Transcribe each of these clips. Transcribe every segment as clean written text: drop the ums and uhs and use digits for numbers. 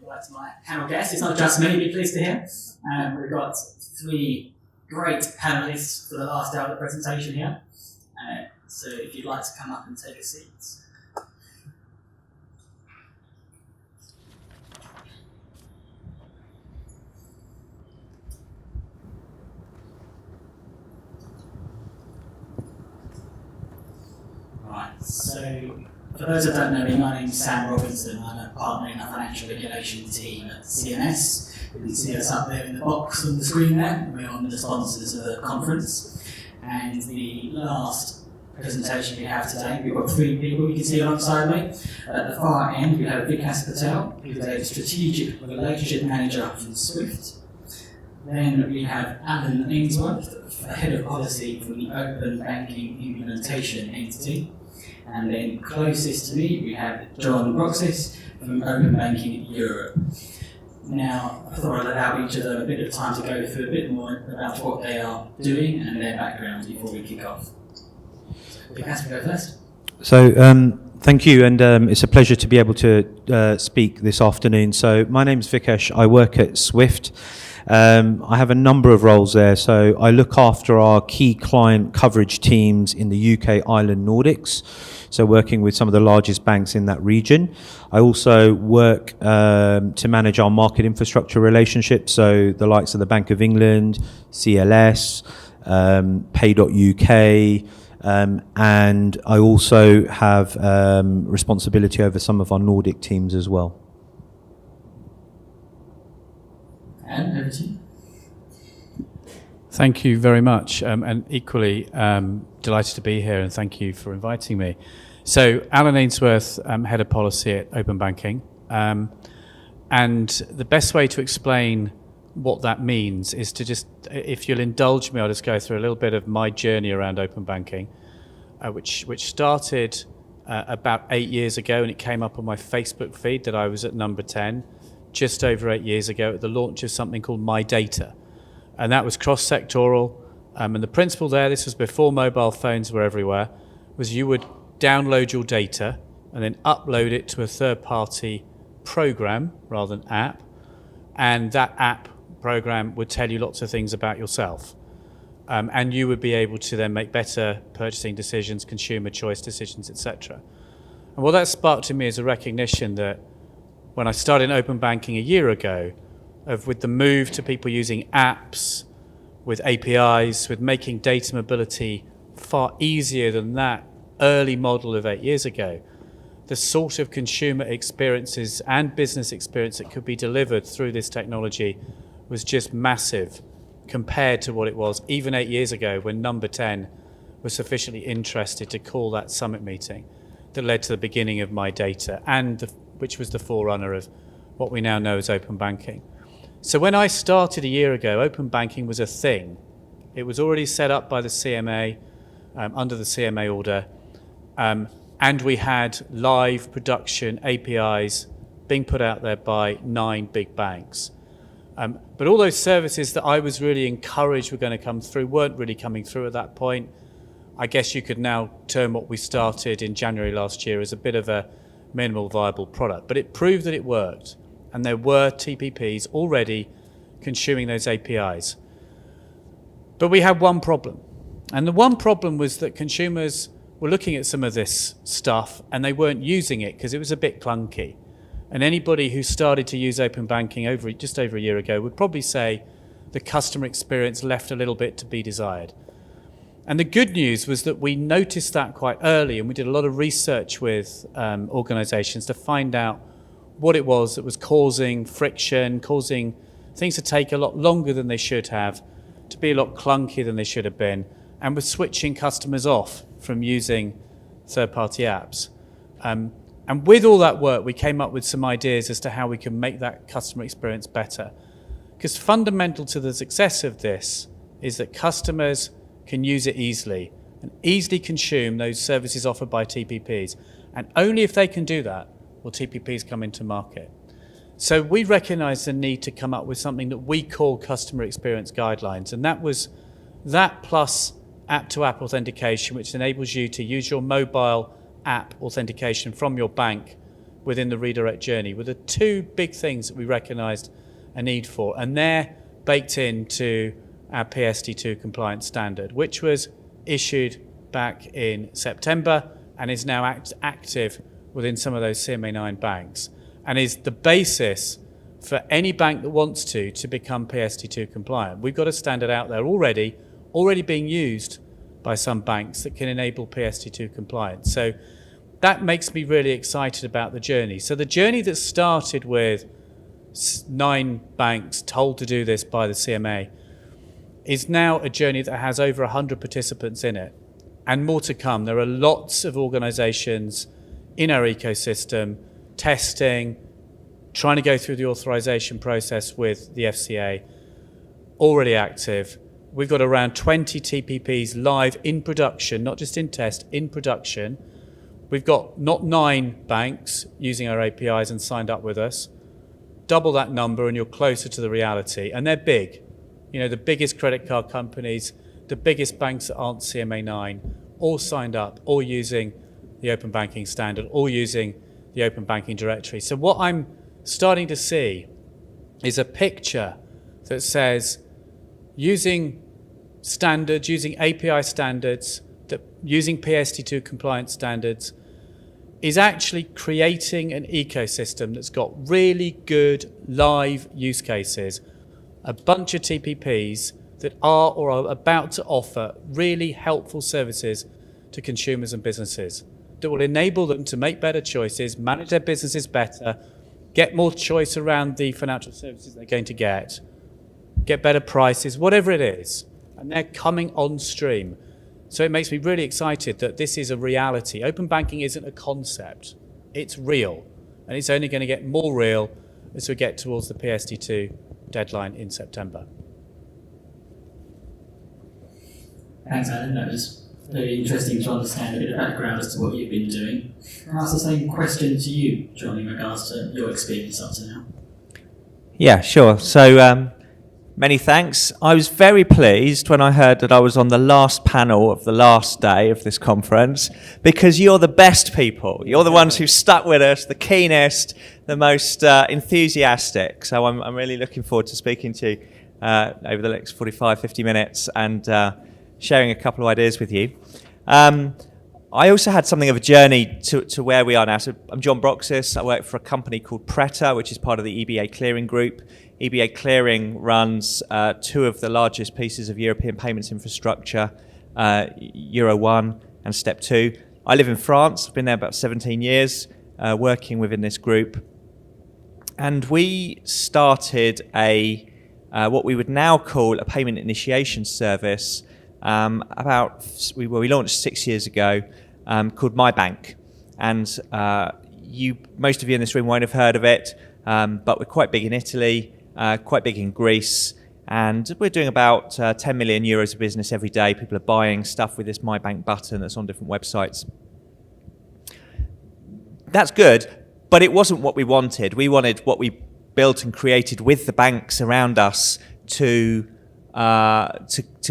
like to my panel guests. It's not just me, you'll be pleased to hear. We've got 3 great panellists for the last hour of the presentation here. So if you'd like to come up and take a seat. Right, so for those that don't know me, my name's Sam Robinson. I'm a partner in the financial regulation team at CMS. You can see us up there in the box on the screen there. We're one of the sponsors of the conference. And the last presentation we have today, we've got 3 people you can see alongside me. At the far end, we have Vikas Patel, who's a strategic relationship manager from Swift. Then we have Alan Ainsworth, head of policy for the Open Banking Implementation Entity. And then closest to me, we have John Roxas from Open Banking Europe. Now, I thought I'd allow each of them a bit of time to go through a bit more about what they are doing and their backgrounds before we kick off. Vikas, we go first. So, thank you, and it's a pleasure to be able to speak this afternoon. So, my name's Vikesh. I work at Swift. I have a number of roles there. So, I look after our key client coverage teams in the UK, Ireland, Nordics. So, working with some of the largest banks in that region. I also work to manage our market infrastructure relationships. So, the likes of the Bank of England, CLS, Pay.UK. And I also have responsibility over some of our Nordic teams as well. And over to you. Thank you very much, and equally delighted to be here, and thank you for inviting me. So, Alan Ainsworth, Head of Policy at Open Banking, and the best way to explain what that means is to just, if you'll indulge me, I'll just go through a little bit of my journey around open banking, which started about 8 years ago, and it came up on my Facebook feed that I was at number 10 just over 8 years ago at the launch of something called My Data. And that was cross-sectoral, and the principle there, this was before mobile phones were everywhere, was you would download your data and then upload it to a third-party program rather than app, and that app program would tell you lots of things about yourself. And you would be able to then make better purchasing decisions, consumer choice decisions, etc. And what that sparked in me is a recognition that when I started open banking a year ago, with the move to people using apps, with APIs, with making data mobility far easier than that early model of 8 years ago, the sort of consumer experiences and business experience that could be delivered through this technology was just massive compared to what it was even 8 years ago when number 10 was sufficiently interested to call that summit meeting that led to the beginning of My Data, and which was the forerunner of what we now know as open banking. So when I started a year ago, open banking was a thing. It was already set up by the CMA, under the CMA order, and we had live production APIs being put out there by 9 big banks. But all those services that I was really encouraged were going to come through weren't really coming through at that point. I guess you could now term what we started in January last year as a bit of a minimal viable product. But it proved that it worked, and there were TPPs already consuming those APIs. But we had one problem. And the one problem was that consumers were looking at some of this stuff and they weren't using it because it was a bit clunky. And anybody who started to use open banking just over a year ago would probably say the customer experience left a little bit to be desired. And the good news was that we noticed that quite early, and we did a lot of research with organizations to find out what it was that was causing friction, causing things to take a lot longer than they should have, to be a lot clunkier than they should have been, and was switching customers off from using third-party apps. And with all that work, we came up with some ideas as to how we can make that customer experience better. Because fundamental to the success of this is that customers can use it easily and easily consume those services offered by TPPs. And only if they can do that will TPPs come into market. So we recognise the need to come up with something that we call customer experience guidelines. And that was that plus app-to-app authentication, which enables you to use your mobile app authentication from your bank within the redirect journey were the two big things that we recognised a need for, and they're baked into our PSD2 compliance standard, which was issued back in September and is now active within some of those CMA9 banks, and is the basis for any bank that wants to become PSD2 compliant. We've got a standard out there already being used by some banks that can enable PSD2 compliance. So that makes me really excited about the journey. So the journey that started with 9 banks told to do this by the CMA is now a journey that has over 100 participants in it, and more to come. There are lots of organisations in our ecosystem testing, trying to go through the authorisation process with the FCA, already active. We've got around 20 TPPs live in production, not just in test, in production. We've got not 9 banks using our APIs and signed up with us. Double that number and you're closer to the reality. And they're big. You know, the biggest credit card companies, the biggest banks that aren't CMA9, all signed up, all using the open banking standard, all using the open banking directory. So what I'm starting to see is a picture that says using standards, using API standards, using PSD2 compliance standards is actually creating an ecosystem that's got really good live use cases, a bunch of TPPs that are or are about to offer really helpful services to consumers and businesses that will enable them to make better choices, manage their businesses better, get more choice around the financial services they're going to get better prices, whatever it is. And they're coming on stream. So it makes me really excited that this is a reality. Open banking isn't a concept. It's real. And it's only going to get more real as we get towards the PSD2 deadline in September. Thanks, Alan. That was very interesting to understand a bit of background as to what you've been doing. I'll ask the same question to you, John, in regards to your experience up to now. Yeah, sure. So many thanks. I was very pleased when I heard that I was on the last panel of the last day of this conference, because you're the best people. You're the ones who stuck with us, the keenest, the most enthusiastic. So I'm really looking forward to speaking to you over the next 45, 50 minutes and sharing a couple of ideas with you. I also had something of a journey to where we are now. So I'm John Broxis. I work for a company called Preta, which is part of the EBA Clearing Group. EBA Clearing runs 2 of the largest pieces of European payments infrastructure, Euro 1 and Step 2. I live in France. I've been there about 17 years, working within this group. And we started what we would now call a payment initiation service we launched 6 years ago, called My Bank. And most of you in this room won't have heard of it, but we're quite big in Italy, quite big in Greece, and we're doing about 10 million euros of business every day. People are buying stuff with this My Bank button that's on different websites. That's good, but it wasn't what we wanted. We wanted what we built and created with the banks around us to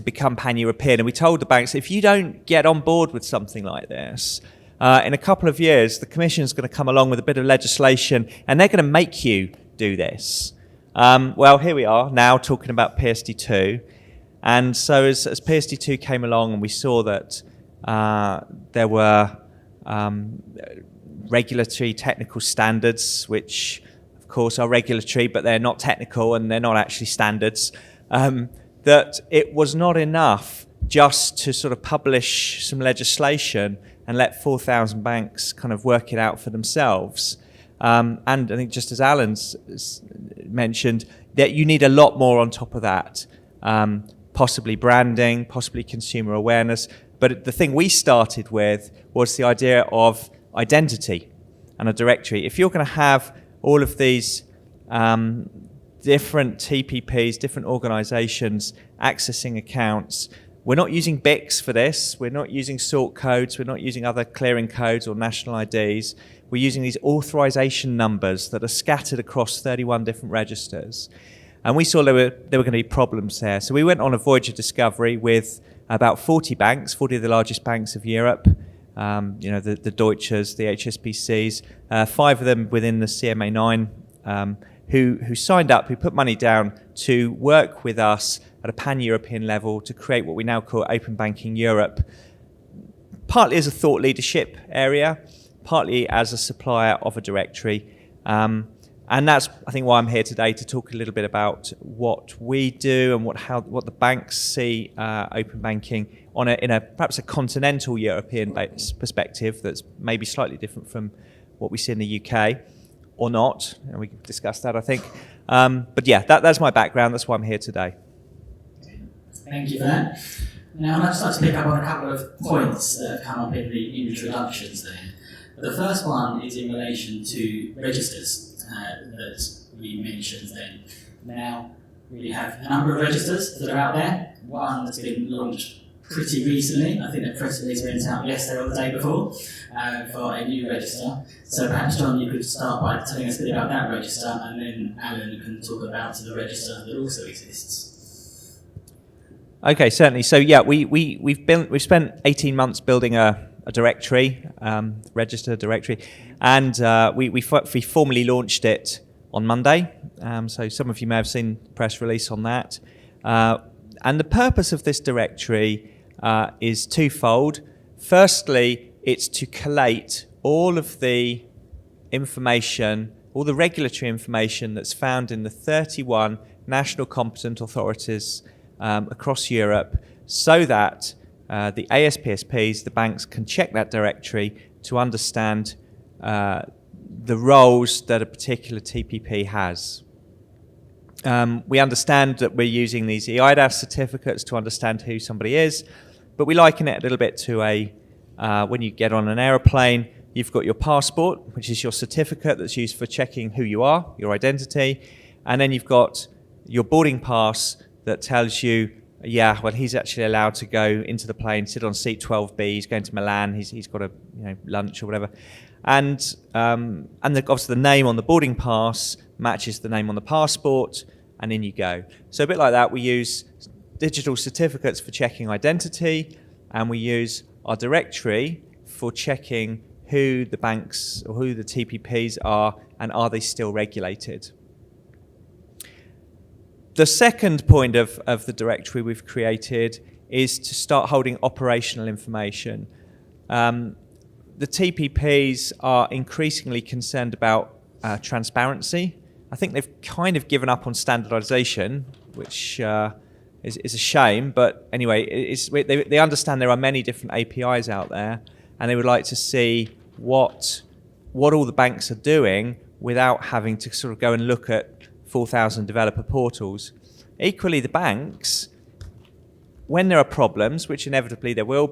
become pan-European. And we told the banks, if you don't get on board with something like this, in a couple of years, the Commission's going to come along with a bit of legislation and they're going to make you do this. Well, here we are now talking about PSD2. And so as PSD2 came along and we saw that there were regulatory technical standards, which of course are regulatory, but they're not technical and they're not actually standards, that it was not enough just to sort of publish some legislation and let 4,000 banks kind of work it out for themselves. And I think just as Alan's mentioned, that you need a lot more on top of that, possibly branding, possibly consumer awareness. But the thing we started with was the idea of identity and a directory. If you're going to have all of these different TPPs, different organizations accessing accounts, we're not using BICs for this, we're not using sort codes, we're not using other clearing codes or national IDs, we're using these authorization numbers that are scattered across 31 different registers. And we saw there were going to be problems there. So we went on a voyage of discovery with about 40 banks, 40 of the largest banks of Europe, the Deutsches, the HSBCs, 5 of them within the CMA 9, who signed up, who put money down to work with us at a pan-European level to create what we now call Open Banking Europe, partly as a thought leadership area, partly as a supplier of a directory. And that's, I think, why I'm here today, to talk a little bit about what we do and what the banks see open banking in a perhaps a continental European perspective that's maybe slightly different from what we see in the UK, or not. And we can discuss that, I think. But yeah, that's my background. That's why I'm here today. Thank you for that. Now, I'd just like to pick up on a couple of points that have come up in the introductions there. The first one is in relation to registers that we mentioned then. Now, we have a number of registers that are out there. One that's been launched pretty recently. I think the press release went out yesterday or the day before for a new register. So perhaps, John, you could start by telling us a bit about that register, and then Alan can talk about the register that also exists. Okay, certainly. So yeah, we've spent 18 months building a directory, register directory, and we formally launched it on Monday. So some of you may have seen the press release on that. And the purpose of this directory is twofold. Firstly, it's to collate all of the information, all the regulatory information that's found in the 31 national competent authorities across Europe, so that the ASPSPs, the banks, can check that directory to understand the roles that a particular TPP has. We understand that we're using these EIDAS certificates to understand who somebody is, but we liken it a little bit to when you get on an aeroplane, you've got your passport, which is your certificate that's used for checking who you are, your identity, and then you've got your boarding pass that tells you, yeah, well, he's actually allowed to go into the plane, sit on seat 12B, he's going to Milan, he's got a lunch or whatever. And obviously the name on the boarding pass matches the name on the passport, and in you go. So a bit like that, we use digital certificates for checking identity, and we use our directory for checking who the banks or who the TPPs are, and are they still regulated. The second point of the directory we've created is to start holding operational information. The TPPs are increasingly concerned about transparency. I think they've kind of given up on standardization, which is a shame. But anyway, they understand there are many different APIs out there, and they would like to see what all the banks are doing without having to sort of go and look at 4,000 developer portals. Equally, the banks, when there are problems, which inevitably there will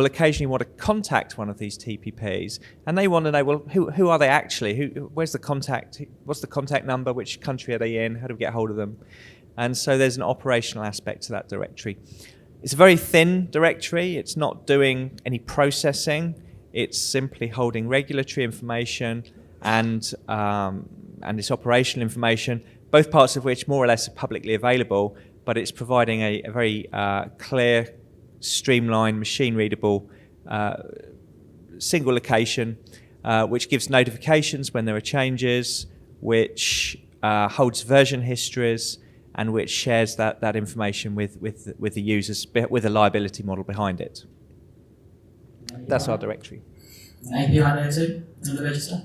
occasionally want to contact one of these TPPs, and they want to know, well, who are they actually? Where's the contact? What's the contact number? Which country are they in? How do we get hold of them? And so there's an operational aspect to that directory. It's a very thin directory. It's not doing any processing. It's simply holding regulatory information and its operational information, both parts of which more or less are publicly available, but it's providing a very clear, streamlined, machine-readable single location, which gives notifications when there are changes, which holds version histories, and which shares that information with the users, with a liability model behind it. That's our directory. An API there too, on the register?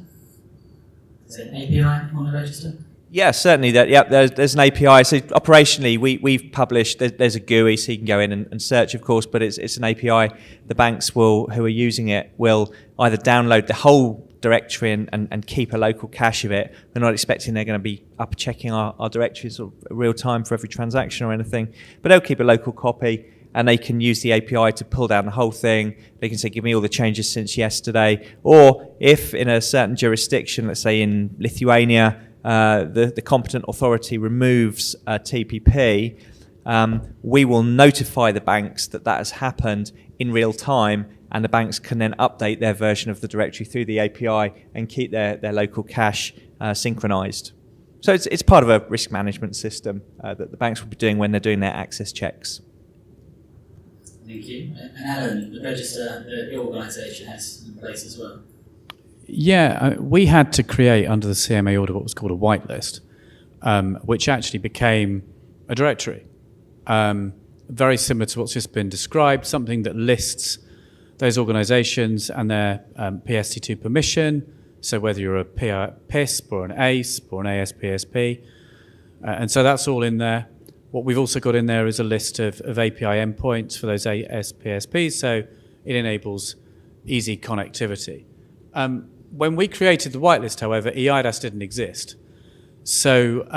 Is it an API on the register? Yeah, certainly. There's an API. So operationally, we've published. There's a GUI, so you can go in and search, of course. But it's an API. The banks who are using it will either download the whole directory and keep a local cache of it. We're not expecting they're going to be up checking our directories sort of real time for every transaction or anything. But they'll keep a local copy, and they can use the API to pull down the whole thing. They can say, give me all the changes since yesterday. Or if in a certain jurisdiction, let's say in Lithuania, the competent authority removes a TPP, we will notify the banks that has happened in real time, and the banks can then update their version of the directory through the API and keep their local cache synchronized. So it's part of a risk management system that the banks will be doing when they're doing their access checks. Thank you. And Alan, the register that your organisation has in place as well. Yeah, we had to create under the CMA order what was called a whitelist, which actually became a directory. Very similar to what's just been described, something that lists those organisations and their PST2 permission, so whether you're a PISP or an ACE or an ASPSP, and so that's all in there. What we've also got in there is a list of API endpoints for those ASPSPs, so it enables easy connectivity. When we created the whitelist, however, EIDAS didn't exist. So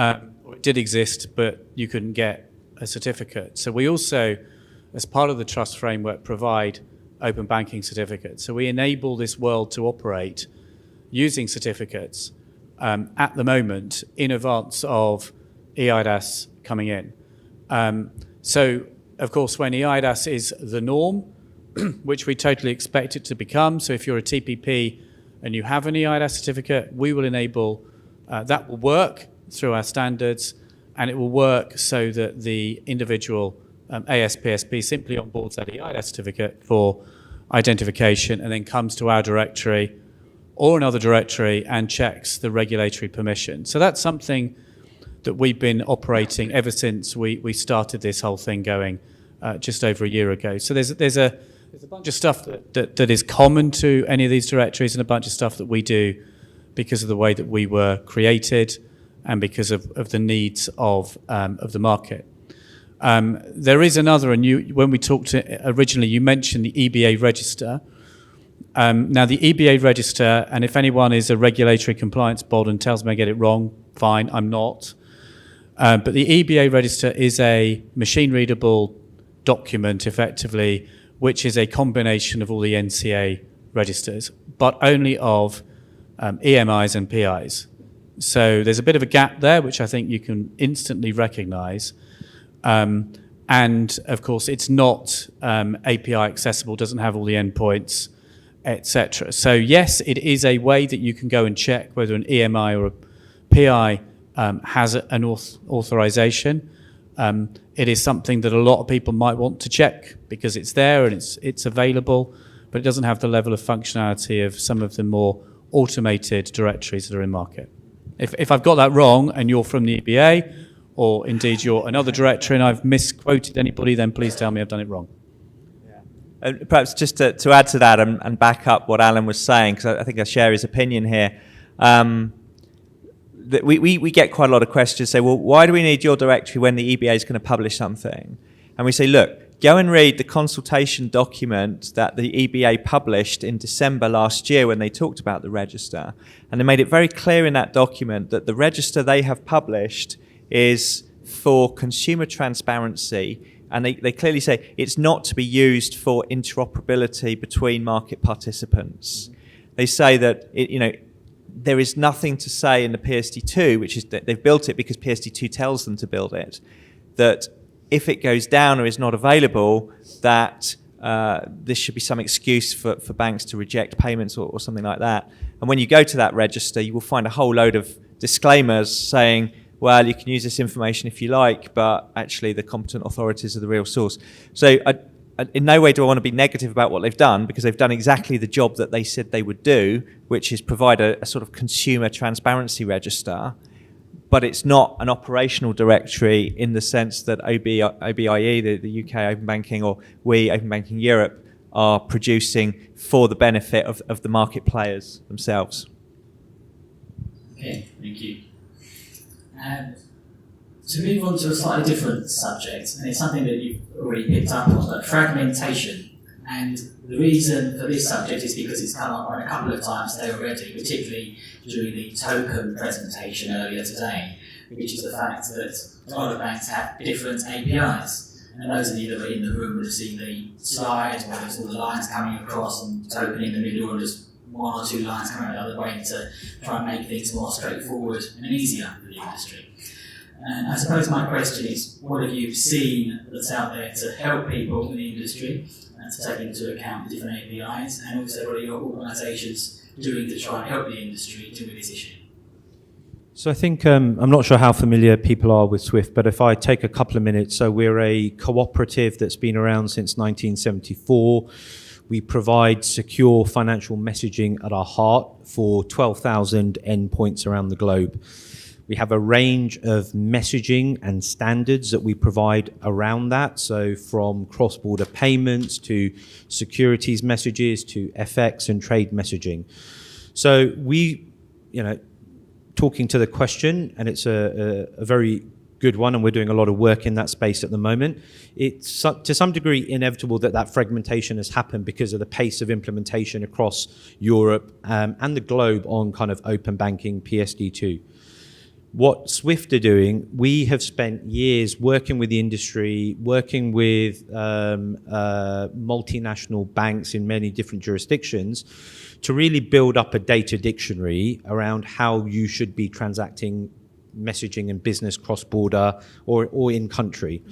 it did exist, but you couldn't get a certificate. So we also, as part of the trust framework, provide open banking certificates. So we enable this world to operate using certificates at the moment in advance of EIDAS coming in. So, of course, when EIDAS is the norm, which we totally expect it to become, so if you're a TPP and you have an EIDAS certificate, we will enable, that will work through our standards, and it will work so that the individual ASPSP simply onboards that EIDAS certificate for identification and then comes to our directory or another directory and checks the regulatory permission. So that's something that we've been operating ever since we started this whole thing going just over a year ago. So there's a bunch of stuff that is common to any of these directories and a bunch of stuff that we do because of the way that we were created and because of the needs of the market. There is another, and when we talked originally, you mentioned the EBA register. Now the EBA register, and if anyone is a regulatory compliance bod and tells me I get it wrong, fine, I'm not. But the EBA register is a machine-readable document, effectively, which is a combination of all the NCA registers, but only of EMIs and PIs. So there's a bit of a gap there, which I think you can instantly recognize. And of course, it's not API accessible, doesn't have all the endpoints, etc. So yes, it is a way that you can go and check whether an EMI or a PI has an authorization. It is something that a lot of people might want to check because it's there and it's available, but it doesn't have the level of functionality of some of the more automated directories that are in market. If I've got that wrong and you're from the EBA, or indeed you're another directory and I've misquoted anybody, then please tell me I've done it wrong. Yeah. Perhaps just to add to that and back up what Alan was saying, because I think I share his opinion here. That we get quite a lot of questions, say, well, why do we need your directory when the EBA is going to publish something? And we say, look, go and read the consultation document that the EBA published in December last year when they talked about the register. And they made it very clear in that document that the register they have published is for consumer transparency, and they clearly say it's not to be used for interoperability between market participants. They say that there is nothing to say in the PSD2, which is that they've built it because PSD2 tells them to build it, that if it goes down or is not available, that this should be some excuse for banks to reject payments or something like that. And when you go to that register, you will find a whole load of disclaimers saying, well, you can use this information if you like, but actually the competent authorities are the real source. So in no way do I want to be negative about what they've done, because they've done exactly the job that they said they would do, which is provide a sort of consumer transparency register. But it's not an operational directory in the sense that OBIE, the UK Open Banking, or we, Open Banking Europe, are producing for the benefit of the market players themselves. Okay, thank you. And to move on to a slightly different subject, and it's something that you've already picked up on, but fragmentation. And the reason for this subject is because it's come up a couple of times today already, particularly during the token presentation earlier today, which is the fact that a lot of banks have different APIs. And those of you that were in the room would have seen the slide where there's all the lines coming across and token in the middle, and just one or two lines coming out the other way to try and make things more straightforward and easier for the industry. And I suppose my question is, what have you seen that's out there to help people in the industry and to take into account the different APIs, and also what are your organisations doing to try and help the industry deal with this issue? So I think, I'm not sure how familiar people are with Swift, but if I take a couple of minutes, so we're a cooperative that's been around since 1974. We provide secure financial messaging at our heart for 12,000 endpoints around the globe. We have a range of messaging and standards that we provide around that. So from cross-border payments to securities messages to FX and trade messaging. So we, talking to the question, and it's a very good one, and we're doing a lot of work in that space at the moment. It's to some degree inevitable that fragmentation has happened because of the pace of implementation across Europe and the globe on kind of open banking, PSD2. What Swift are doing, we have spent years working with the industry, working with multinational banks in many different jurisdictions to really build up a data dictionary around how you should be transacting messaging and business cross-border or in country.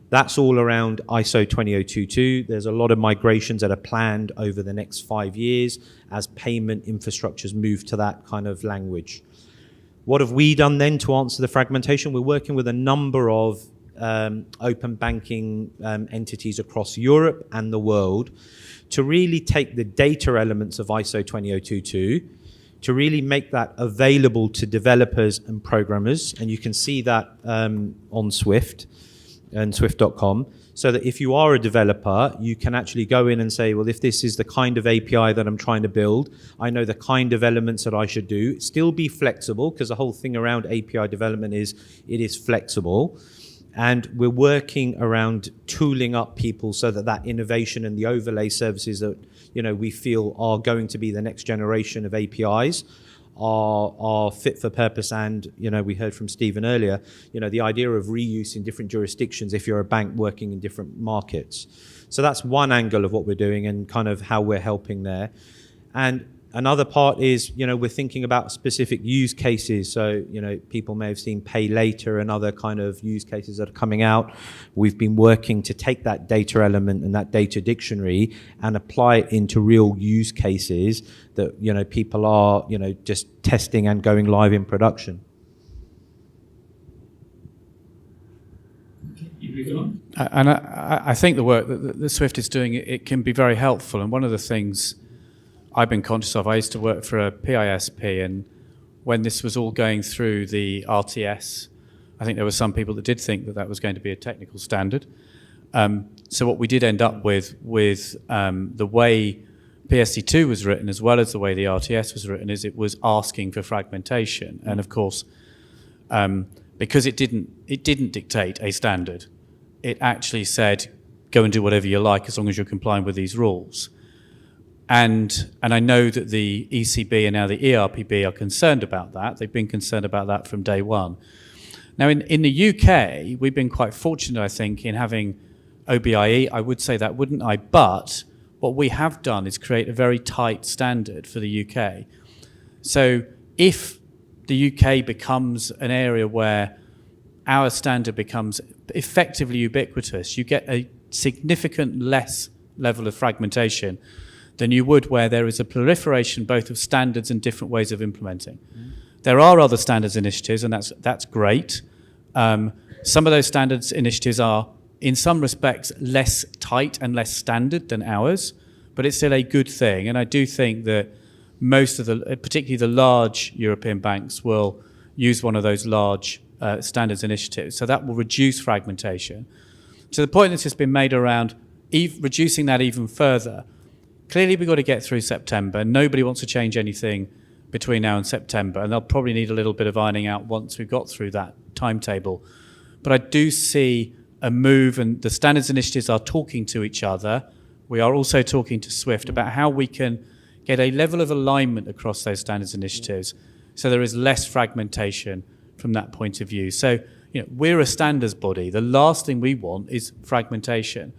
That's all around ISO 20022. There's a lot of migrations that are planned over the next 5 years as payment infrastructures move to that kind of language. What have we done then to answer the fragmentation? We're working with a number of open banking entities across Europe and the world to really take the data elements of ISO 20022 to really make that available to developers and programmers. And you can see that on Swift and swift.com, so that if you are a developer, you can actually go in and say, well, if this is the kind of API that I'm trying to build, I know the kind of elements that I should do. Still be flexible, because the whole thing around API development is it is flexible. And we're working around tooling up people so that innovation and the overlay services that we feel are going to be the next generation of APIs are fit for purpose. And we heard from Stephen earlier, the idea of reuse in different jurisdictions if you're a bank working in different markets. So that's one angle of what we're doing and kind of how we're helping there. And another part is, we're thinking about specific use cases. So, people may have seen pay later and other kind of use cases that are coming out. We've been working to take that data element and that data dictionary and apply it into real use cases that, people are, just testing and going live in production. And I think the work that Swift is doing, it can be very helpful. And one of the things I've been conscious of, I used to work for a PISP, and when this was all going through the RTS, I think there were some people that did think that was going to be a technical standard. So what we did end up with the way PSD2 was written, as well as the way the RTS was written, is it was asking for fragmentation. And of course, because it didn't dictate a standard, it actually said, go and do whatever you like as long as you're complying with these rules. And I know that the ECB and now the ERPB are concerned about that. They've been concerned about that from day one. Now, in the UK, we've been quite fortunate, I think, in having OBIE. I would say that, wouldn't I? But what we have done is create a very tight standard for the UK. So if the UK becomes an area where our standard becomes effectively ubiquitous, you get a significant less level of fragmentation than you would where there is a proliferation both of standards and different ways of implementing. There are other standards initiatives, and that's great. Some of those standards initiatives are, in some respects, less tight and less standard than ours, but it's still a good thing. And I do think that most of particularly the large European banks, will use one of those large standards initiatives. So that will reduce fragmentation. To the point that's just been made around reducing that even further, clearly we've got to get through September. Nobody wants to change anything between now and September, and they'll probably need a little bit of ironing out once we've got through that timetable. But I do see a move, and the standards initiatives are talking to each other. We are also talking to Swift about how we can get a level of alignment across those standards initiatives so there is less fragmentation from that point of view. So, we're a standards body. The last thing we want is fragmentation.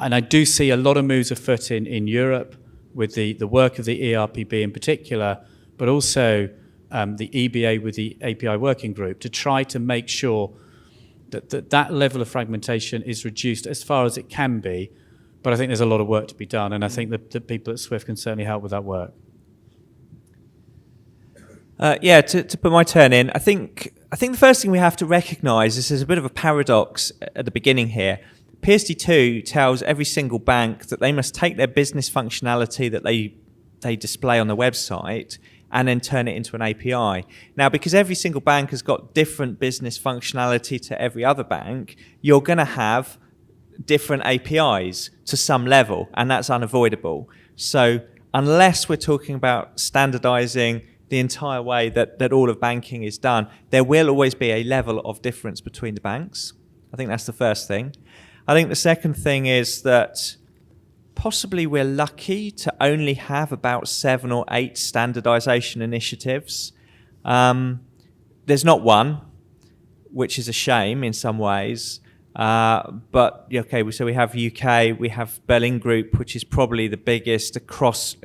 And I do see a lot of moves afoot in Europe with the work of the ERPB in particular, but also the EBA with the API working group to try to make sure that level of fragmentation is reduced as far as it can be. But I think there's a lot of work to be done, and I think that the people at Swift can certainly help with that work. To put my turn in, I think the first thing we have to recognise is there's a bit of a paradox at the beginning here. PSD2 tells every single bank that they must take their business functionality that they display on the website and then turn it into an API. Now, because every single bank has got different business functionality to every other bank, you're going to have different APIs to some level, and that's unavoidable. So unless we're talking about standardizing the entire way that all of banking is done, there will always be a level of difference between the banks. I think that's the first thing. I think the second thing is that possibly we're lucky to only have about 7 or 8 standardization initiatives. There's not one, which is a shame in some ways. But okay, so we have UK, we have Berlin Group, which is probably the biggest across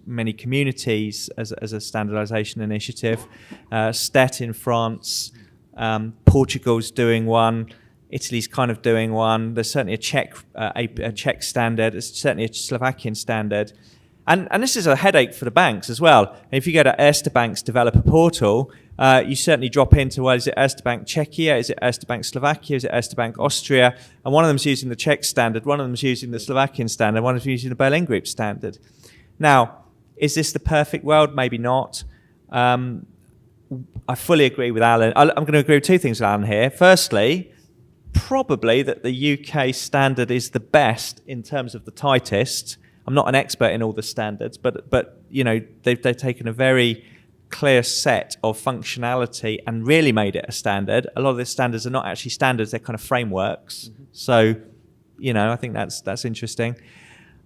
many communities as a standardization initiative. STET in France, Portugal's doing one. Italy's kind of doing one. There's certainly a Czech standard. There's certainly a Slovakian standard. And this is a headache for the banks as well. And if you go to Erste Bank's developer portal, you certainly drop into, well, is it Erste Bank Czechia? Is it Erste Bank Slovakia? Is it Erste Bank Austria? And one of them's using the Czech standard, one of them's using the Slovakian standard, one of them's using the Berlin Group standard. Now, is this the perfect world? Maybe not. I fully agree with Alan. I'm going to agree with 2 things with Alan here. Firstly, probably that the UK standard is the best in terms of the tightest. I'm not an expert in all the standards, but you know, they've taken a very clear set of functionality and really made it a standard. A lot of the standards are not actually standards; they're kind of frameworks. Mm-hmm. So, you know, I think that's interesting.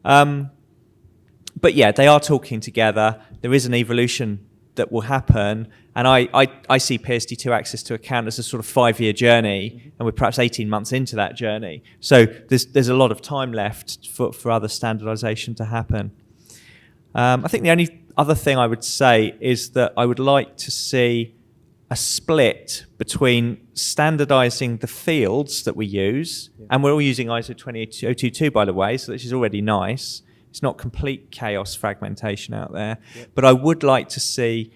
But yeah, they are talking together. There is an evolution that will happen, and I see PSD2 access to account as a sort of 5-year journey, mm-hmm. and we're perhaps 18 months into that journey. So there's a lot of time left for other standardization to happen. I think the only other thing I would say is that I would like to see a split between standardizing the fields that we use, and we're all using ISO 28022, by the way, so this is already nice. It's not complete chaos fragmentation out there, but I would like to see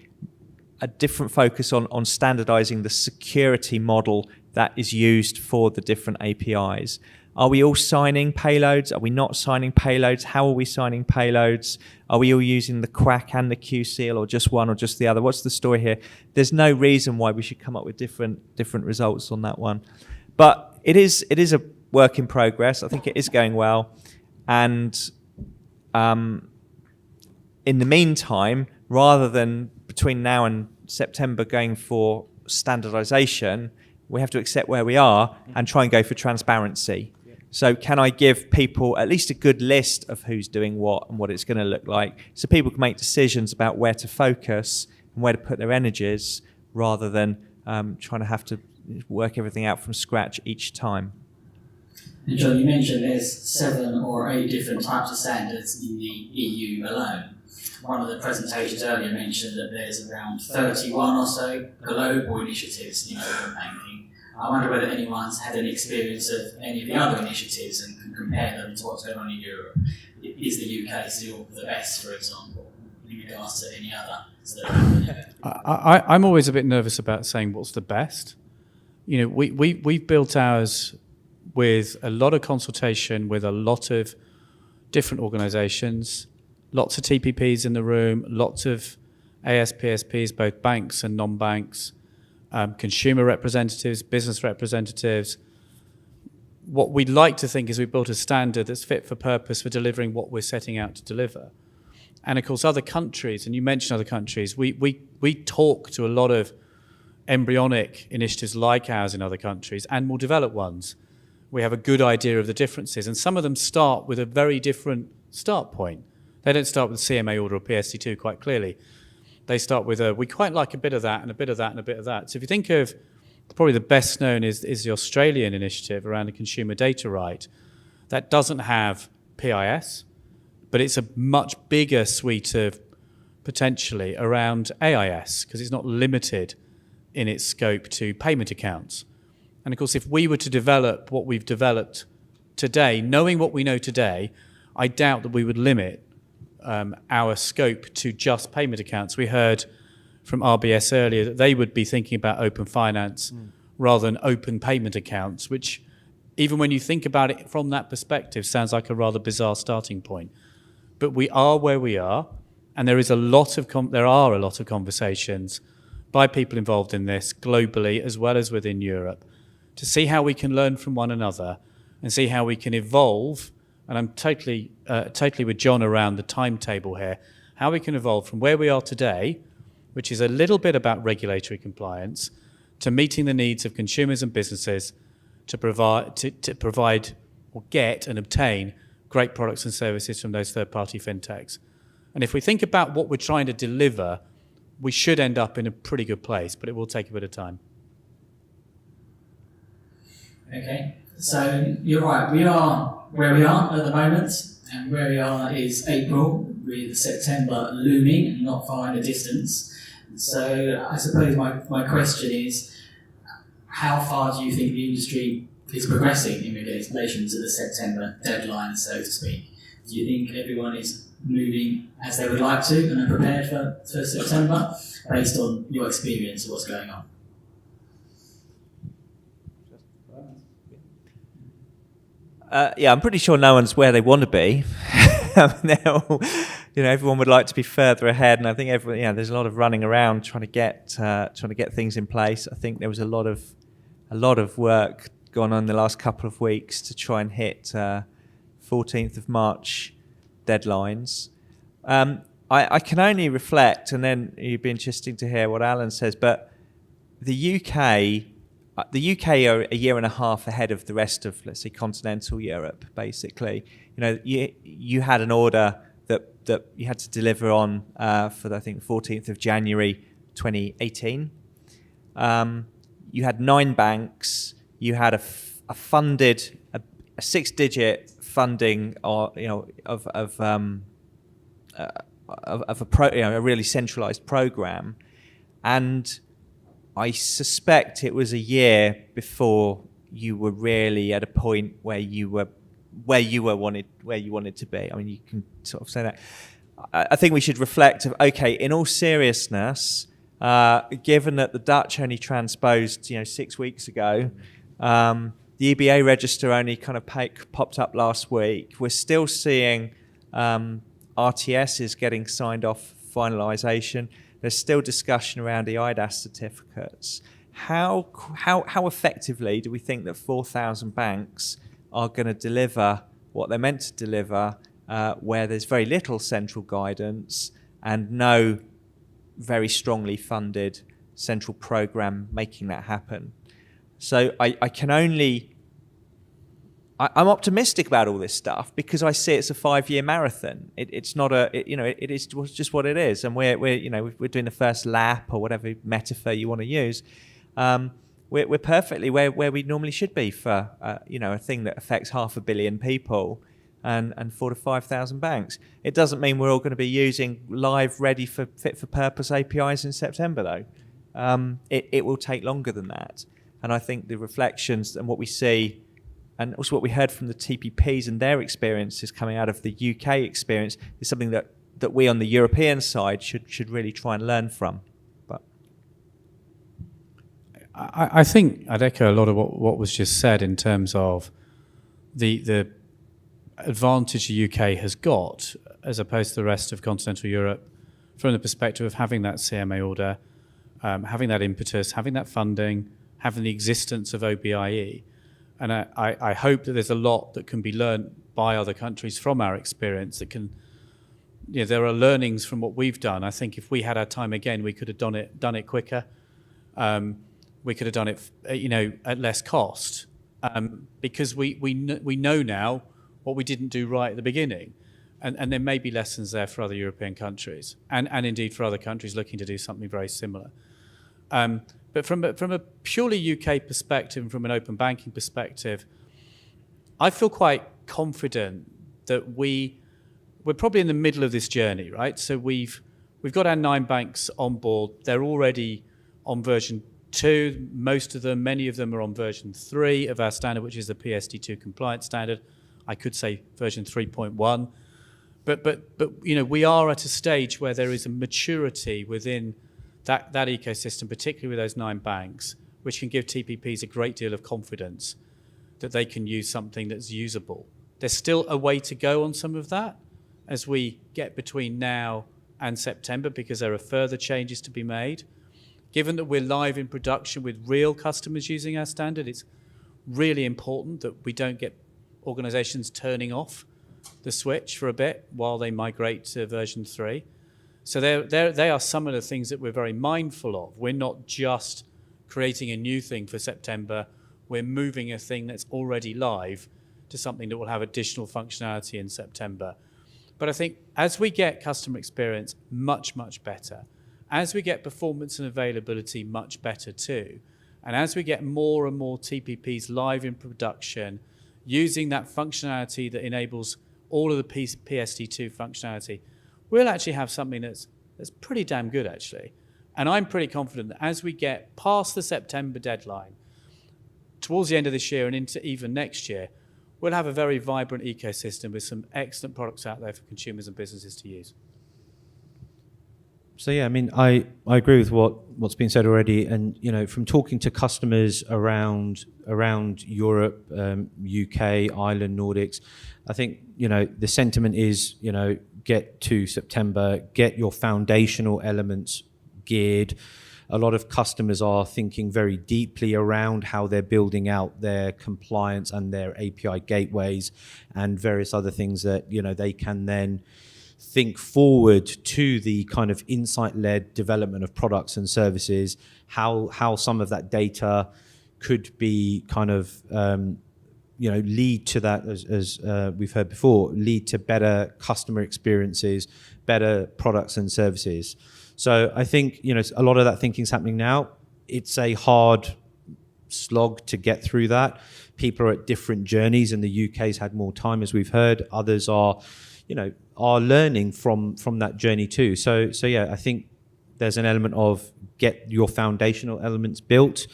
a different focus on standardizing the security model that is used for the different APIs. Are we all signing payloads? Are we not signing payloads? How are we signing payloads? Are we all using the QAC and the QSeal, or just one or just the other? What's the story here? There's no reason why we should come up with different results on that one. But it is a work in progress. I think it is going well. And in the meantime, rather than between now and September going for standardization, we have to accept where we are and try and go for transparency. So can I give people at least a good list of who's doing what and what it's going to look like, so people can make decisions about where to focus and where to put their energies, rather than trying to have to work everything out from scratch each time. And John, you mentioned there's 7 or 8 different types of standards in the EU alone. One of the presentations earlier mentioned that there's around 31 or so global initiatives in open banking. I wonder whether anyone's had any experience of any of the other initiatives and can compare them to what's going on in Europe. Is the UK still the best, for example, in regards to any other? I'm always a bit nervous about saying what's the best. You know, we've built ours with a lot of consultation with a lot of different organisations, lots of TPPs in the room, lots of ASPSPs, both banks and non-banks, consumer representatives, business representatives. What we'd like to think is we've built a standard that's fit for purpose for delivering what we're setting out to deliver. And of course, other countries, and you mentioned other countries, we talk to a lot of embryonic initiatives like ours in other countries, and we'll develop ones. We have a good idea of the differences, and some of them start with a very different start point. They don't start with CMA order or PSD2 quite clearly. They start with we quite like a bit of that and a bit of that and a bit of that. So if you think of, probably the best known is the Australian initiative around the consumer data right. That doesn't have PIS, but it's a much bigger suite of potentially around AIS, because it's not limited in its scope to payment accounts. And of course, if we were to develop what we've developed today, knowing what we know today, I doubt that we would limit our scope to just payment accounts. We heard from RBS earlier that they would be thinking about open finance rather than open payment accounts, which, even when you think about it from that perspective, sounds like a rather bizarre starting point. But we are where we are, and there are a lot of conversations by people involved in this globally as well as within Europe to see how we can learn from one another and see how we can evolve. And I'm totally with John around the timetable here, how we can evolve from where we are today, which is a little bit about regulatory compliance, to meeting the needs of consumers and businesses to provide or get and obtain great products and services from those third-party fintechs. And if we think about what we're trying to deliver, we should end up in a pretty good place, but it will take a bit of time. Okay, so you're right, we are where we are at the moment, and where we are is April, with September looming and not far in the distance. So I suppose my question is, how far do you think the industry is progressing in relation to the September deadline, so to speak? Do you think everyone is moving as they would like to and are prepared for September, based on your experience of what's going on? Yeah, I'm pretty sure no one's where they want to be. Everyone would like to be further ahead, and I think there's a lot of running around trying to get things in place. I think there was a lot of work gone on in the last couple of weeks to try and hit 14th of March deadlines. I can only reflect, and then it'd be interesting to hear what Alan says, but the UK are a year and a half ahead of the rest of, let's say, continental Europe, basically. You had an order that you had to deliver on for, I think, 14th of January 2018. You had 9 banks. You had a funded, a 6-digit funding, of a really centralised programme, and I suspect it was a year before you were really at a point where you wanted to be. I mean, you can sort of say that. I think we should reflect of, okay, in all seriousness, given that the Dutch only transposed 6 weeks ago, the EBA register only kind of popped up last week. We're still seeing RTS is getting signed off finalisation. There's still discussion around the IDAS certificates. How effectively do we think that 4,000 banks are going to deliver what they're meant to deliver, where there's very little central guidance and no very strongly funded central programme making that happen? So I'm optimistic about all this stuff because I see it's a 5-year marathon. It's not it is just what it is, and we're doing the first lap or whatever metaphor you want to use. We're perfectly where we normally should be for a thing that affects 500 million people and 4,000 to 5,000 banks. It doesn't mean we're all going to be using live, ready for fit for purpose APIs in September though. It will take longer than that, and I think the reflections and what we see, and also what we heard from the TPPs and their experiences coming out of the UK experience, is something that we on the European side should really try and learn from. But I think I'd echo a lot of what was just said in terms of the advantage the UK has got as opposed to the rest of continental Europe from the perspective of having that CMA order, having that impetus, having that funding, having the existence of OBIE. And I hope that there's a lot that can be learned by other countries from our experience that can, there are learnings from what we've done. I think if we had our time again, we could have done it quicker. We could have done it, at less cost, because we know now what we didn't do right at the beginning. And there may be lessons there for other European countries and indeed for other countries looking to do something very similar. But from a purely UK perspective and from an open banking perspective, I feel quite confident that we're probably in the middle of this journey, right? So we've got our 9 banks on board. They're already on version 2. Many of them are on version 3 of our standard, which is the PSD2 compliance standard. I could say version 3.1. But we are at a stage where there is a maturity within that ecosystem, particularly with those 9 banks, which can give TPPs a great deal of confidence that they can use something that's usable. There's still a way to go on some of that as we get between now and September, because there are further changes to be made. Given that we're live in production with real customers using our standard, it's really important that we don't get organizations turning off the switch for a bit while they migrate to version 3. So they are some of the things that we're very mindful of. We're not just creating a new thing for September, we're moving a thing that's already live to something that will have additional functionality in September. But I think as we get customer experience much, much better, as we get performance and availability much better too, and as we get more and more TPPs live in production, using that functionality that enables all of the PSD2 functionality, we'll actually have something that's pretty damn good, actually. And I'm pretty confident that as we get past the September deadline, towards the end of this year and into even next year, we'll have a very vibrant ecosystem with some excellent products out there for consumers and businesses to use. So yeah, I mean, I agree with what's been said already, and from talking to customers around Europe, UK, Ireland, Nordics, I think the sentiment is get to September, get your foundational elements geared. A lot of customers are thinking very deeply around how they're building out their compliance and their API gateways and various other things that they can then think forward to the kind of insight-led development of products and services, how some of that data could be kind of lead to that, as we've heard before, lead to better customer experiences, better products and services. So I think a lot of that thinking is happening now. It's a hard slog to get through that. People are at different journeys, and the UK's had more time, as we've heard. Others are learning from that journey too. So yeah, I think there's an element of get your foundational elements built,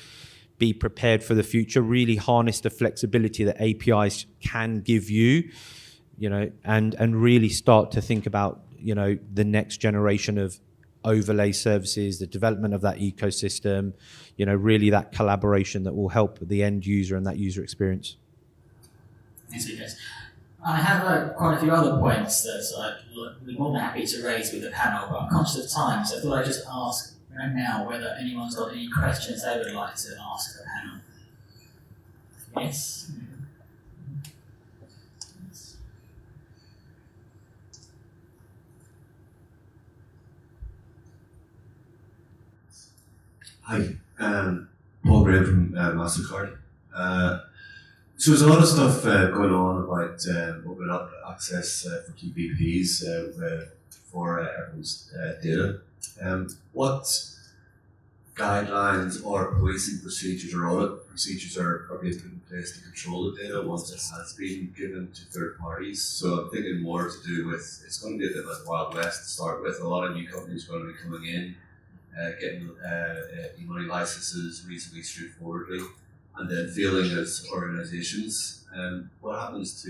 be prepared for the future, really harness the flexibility that APIs can give you, and really start to think about the next generation of overlay services, the development of that ecosystem, really that collaboration that will help the end user and that user experience. Thanks, Lucas. I have quite a few other points that I'd be more than happy to raise with the panel, but I'm conscious of time, so I thought I'd just ask right now whether anyone's got any questions they would like to ask the panel. Yes? Hi, Paul Graham from MasterCard. So there's a lot of stuff going on about opening up access for TPPs for everyone's data. What guidelines or policing procedures or audit procedures are being put in place to control the data once it has been given to third parties? So I'm thinking more to do with, it's going to be a bit like Wild West to start with. A lot of new companies are going to be coming in, getting e-money licenses reasonably straightforwardly, and then failing as organizations. What happens to,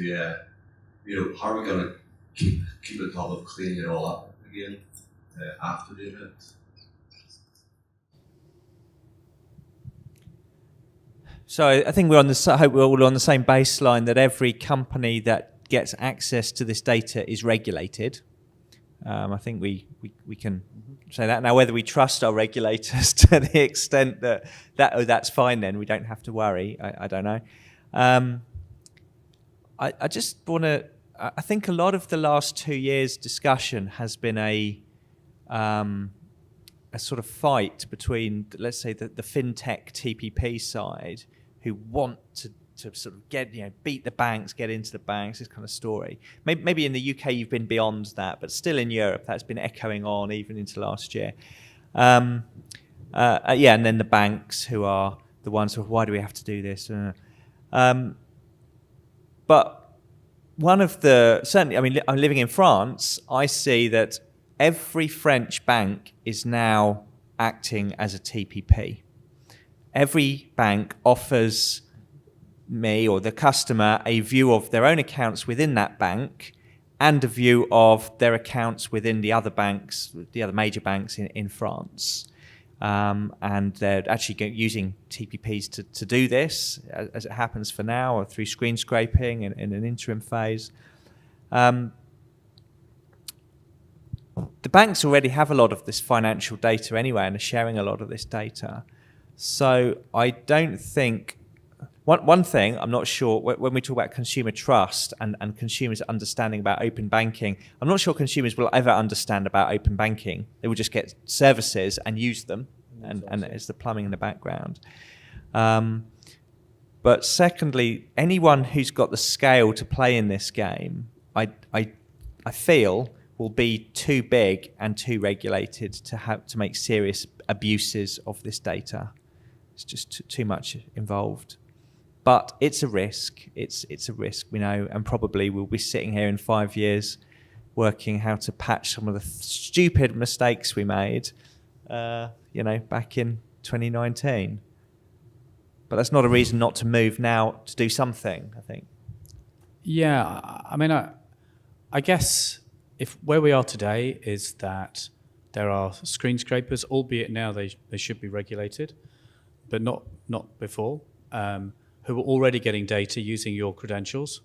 how are we going to keep on top of cleaning it all up again after the event? So I think I hope we're all on the same baseline that every company that gets access to this data is regulated. I think we can say that. Now, whether we trust our regulators to the extent that's fine, then we don't have to worry. I don't know. I just want to. I think a lot of the last 2 years' discussion has been a sort of fight between, let's say, the fintech TPP side, who want to sort of get, beat the banks, get into the banks, this kind of story. Maybe in the UK you've been beyond that, but still in Europe that's been echoing on even into last year. And then the banks, who are the ones who, why do we have to do this? But one of the, certainly, I mean, I'm living in France, I see that every French bank is now acting as a TPP. Every bank offers me or the customer a view of their own accounts within that bank and a view of their accounts within the other banks, the other major banks in France. and they're actually using TPPs to do this, as it happens for now, or through screen scraping in an interim phase. The banks already have a lot of this financial data anyway and are sharing a lot of this data. So I don't think... One thing, I'm not sure, when we talk about consumer trust and consumers understanding about open banking, I'm not sure consumers will ever understand about open banking. They will just get services and use them, and it's the plumbing in the background. But secondly, anyone who's got the scale to play in this game, I feel, will be too big and too regulated to make serious abuses of this data. It's just too much involved. But it's a risk. It's a risk, we know, and probably we'll be sitting here in 5 years working how to patch some of the stupid mistakes we made, back in 2019. But that's not a reason not to move now to do something, I think. Yeah, I mean, I guess if where we are today is that there are screen scrapers, albeit now they should be regulated, but not before. Who are already getting data using your credentials,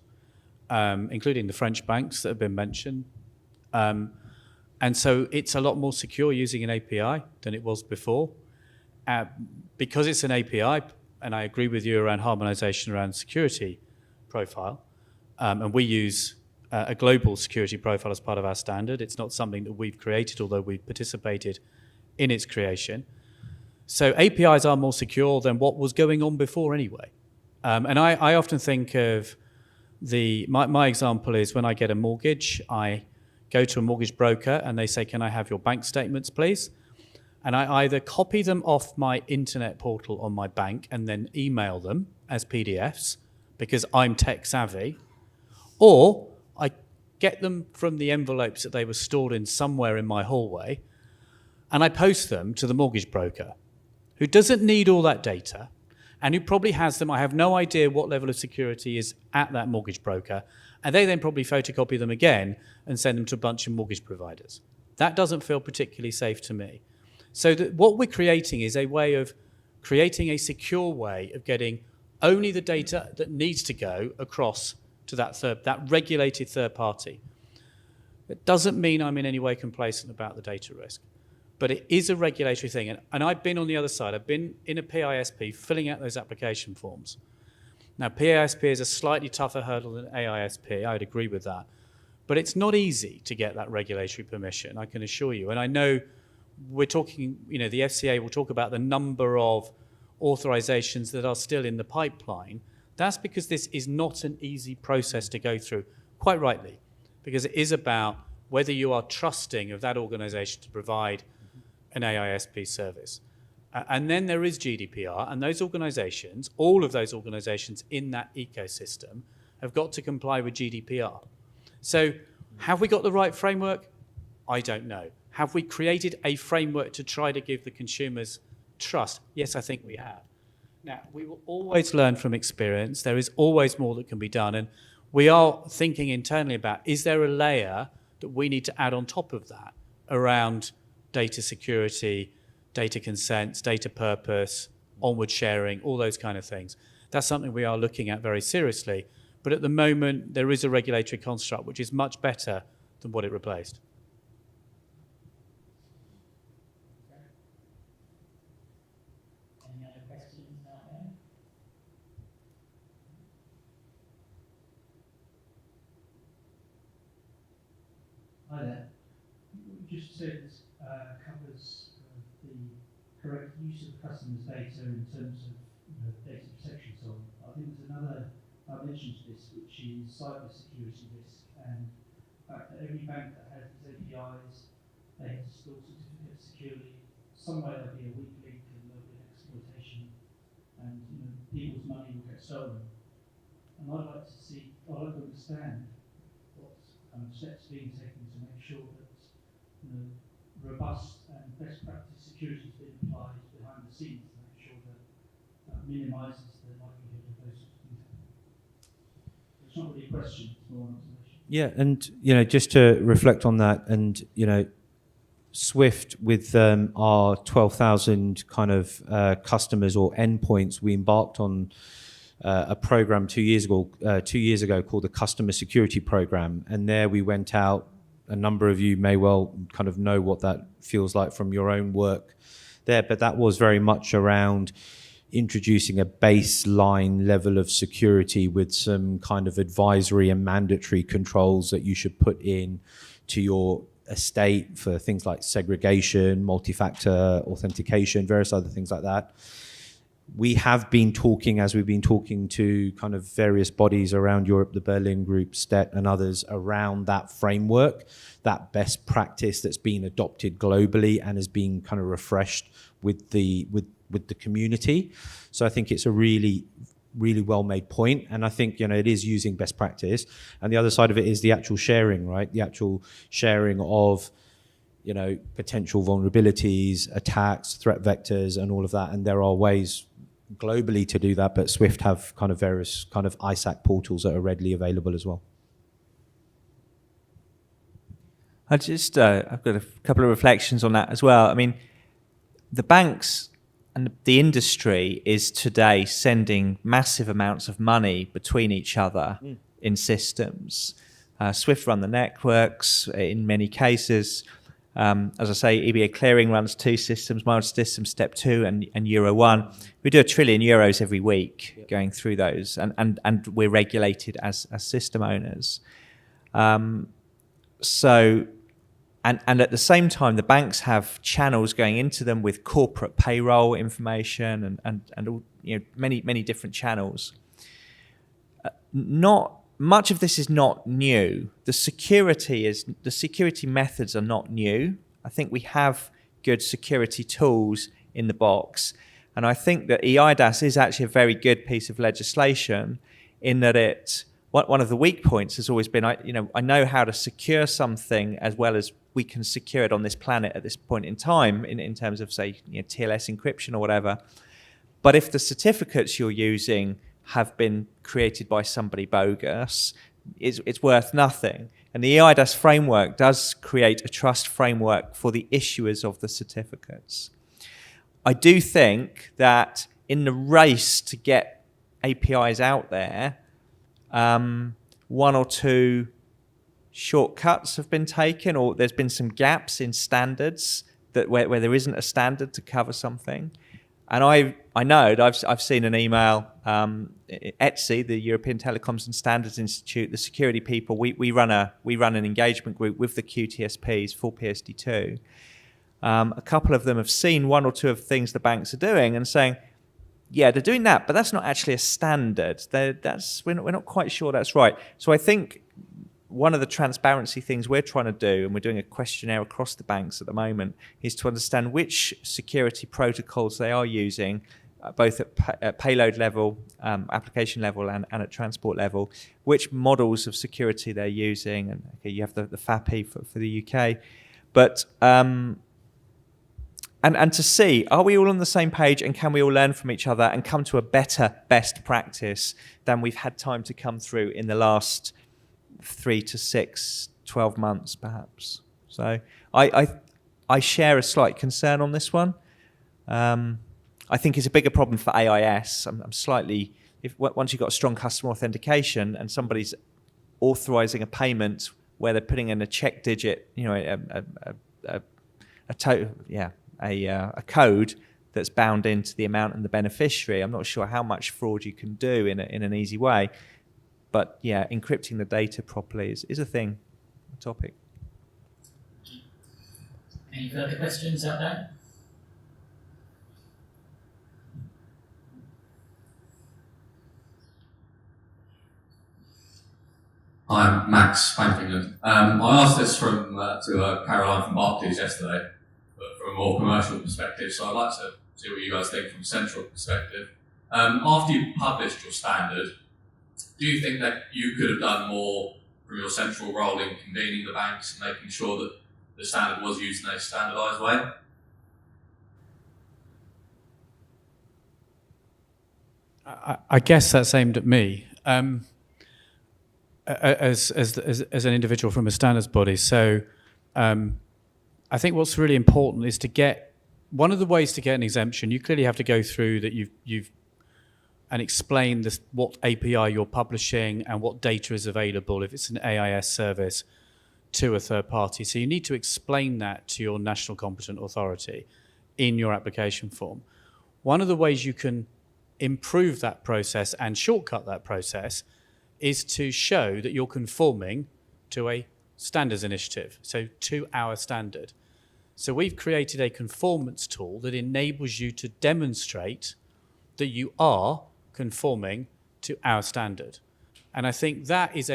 including the French banks that have been mentioned. And so it's a lot more secure using an API than it was before. Because it's an API, and I agree with you around harmonization around security profile, and we use a global security profile as part of our standard. It's not something that we've created, although we've participated in its creation. So APIs are more secure than what was going on before anyway. And I often think of my example is when I get a mortgage, I go to a mortgage broker and they say, can I have your bank statements, please? And I either copy them off my internet portal on my bank and then email them as PDFs because I'm tech savvy, or I get them from the envelopes that they were stored in somewhere in my hallway and I post them to the mortgage broker who doesn't need all that data and who probably has them. I have no idea what level of security is at that mortgage broker, and they then probably photocopy them again and send them to a bunch of mortgage providers. That doesn't feel particularly safe to me. So what we're creating is a way of creating a secure way of getting only the data that needs to go across to that regulated third party. It doesn't mean I'm in any way complacent about the data risk. But it is a regulatory thing. And I've been on the other side. I've been in a PISP filling out those application forms. Now, PISP is a slightly tougher hurdle than AISP. I would agree with that. But it's not easy to get that regulatory permission, I can assure you. And I know we're talking, the FCA will talk about the number of authorizations that are still in the pipeline. That's because this is not an easy process to go through, quite rightly, because it is about whether you are trusting of that organization to provide an AISP service. And then there is GDPR, and those organizations, all of those organizations in that ecosystem, have got to comply with GDPR. So have we got the right framework? I don't know. Have we created a framework to try to give the consumers trust? Yes, I think we have. Now, we will always learn from experience. There is always more that can be done. And we are thinking internally about, is there a layer that we need to add on top of that around data security, data consents, data purpose, onward sharing, all those kind of things. That's something we are looking at very seriously. But at the moment, there is a regulatory construct which is much better than what it replaced. Any other questions out there? Hi there. Just said this covers the correct use of customers' data in terms of data protection. So I think there's another dimension to this, which is cyber security risk, and the fact that every bank that has these APIs, they have to store certificates securely. Somewhere there'll be a weak link and there'll be an exploitation, and people's money will get stolen. And I'd like to understand what kind of steps being taken to make sure that robust and best practice security has been applied behind the scenes to make sure that minimises the likelihood of those sorts of things happening. It's not really a question, it's more an observation. Yeah, and just to reflect on that, and Swift, with our 12,000 kind of customers or endpoints, we embarked on a program 2 years ago called the Customer Security Program. And there we went out. A number of you may well kind of know what that feels like from your own work there, but that was very much around introducing a baseline level of security with some kind of advisory and mandatory controls that you should put in to your estate for things like segregation, multi-factor authentication, various other things like that. We have been talking, as we've been talking to kind of various bodies around Europe, the Berlin Group, STET and others, around that framework, that best practice that's been adopted globally and has been kind of refreshed with the community. So I think it's a really well made point, and I think it is using best practice. And the other side of it is the actual sharing, right? The actual sharing of potential vulnerabilities, attacks, threat vectors, and all of that. And there are ways globally to do that, but Swift have kind of various kind of ISAC portals that are readily available as well. I've got a couple of reflections on that as well. I mean, the banks and the industry is today sending massive amounts of money between each other in systems. Swift run the networks in many cases. As I say, EBA clearing runs 2 systems, mild system step 2 and Euro 1. We do €1 trillion every week going through those, and we're regulated as system owners. And at the same time, the banks have channels going into them with corporate payroll information and many different channels. Much of this is not new. The security methods are not new. I think we have good security tools in the box, and I think that EIDAS is actually a very good piece of legislation in that one of the weak points has always been I know how to secure something as well as we can secure it on this planet at this point in time in terms of say TLS encryption or whatever. But if the certificates you're using have been created by somebody bogus, it's worth nothing. And the EIDAS framework does create a trust framework for the issuers of the certificates. I do think that in the race to get APIs out there, 1 or 2 shortcuts have been taken, or there's been some gaps in standards where there isn't a standard to cover something. And I know that I've seen an email, ETSI, the European Telecoms and Standards Institute, the security people. We run an engagement group with the QTSPs for PSD2. A couple of them have seen 1 or 2 of the things the banks are doing and saying, yeah, they're doing that, but that's not actually a standard. We're not quite sure that's right. So I think one of the transparency things we're trying to do, and we're doing a questionnaire across the banks at the moment, is to understand which security protocols they are using, both at payload level, application level, and at transport level, which models of security they're using. And okay, you have the FAPI for the UK. But and to see, are we all on the same page, and can we all learn from each other and come to a better best practice than we've had time to come through in the last 3 to 6, 12 months, perhaps. So I share a slight concern on this one. I think it's a bigger problem for AIS. I'm slightly, once you've got a strong customer authentication and somebody's authorizing a payment where they're putting in a check digit, a code that's bound into the amount and the beneficiary, I'm not sure how much fraud you can do in an easy way. But yeah, encrypting the data properly is a thing, a topic. Any further questions out there? I'm Max Franklinland. I asked this to Caroline from Barclays yesterday, but from a more commercial perspective. So I'd like to see what you guys think from a central perspective. After you published your standard, do you think that you could have done more from your central role in convening the banks and making sure that the standard was used in a standardised way? I guess that's aimed at me as an individual from a standards body. So I think what's really important is to get, one of the ways to get an exemption, you clearly have to go through that you've and explain this, what API you're publishing and what data is available if it's an AIS service to a third party. So you need to explain that to your national competent authority in your application form. One of the ways you can improve that process and shortcut that process is to show that you're conforming to a standards initiative, so to our standard. So we've created a conformance tool that enables you to demonstrate that you are conforming to our standard. And I think that is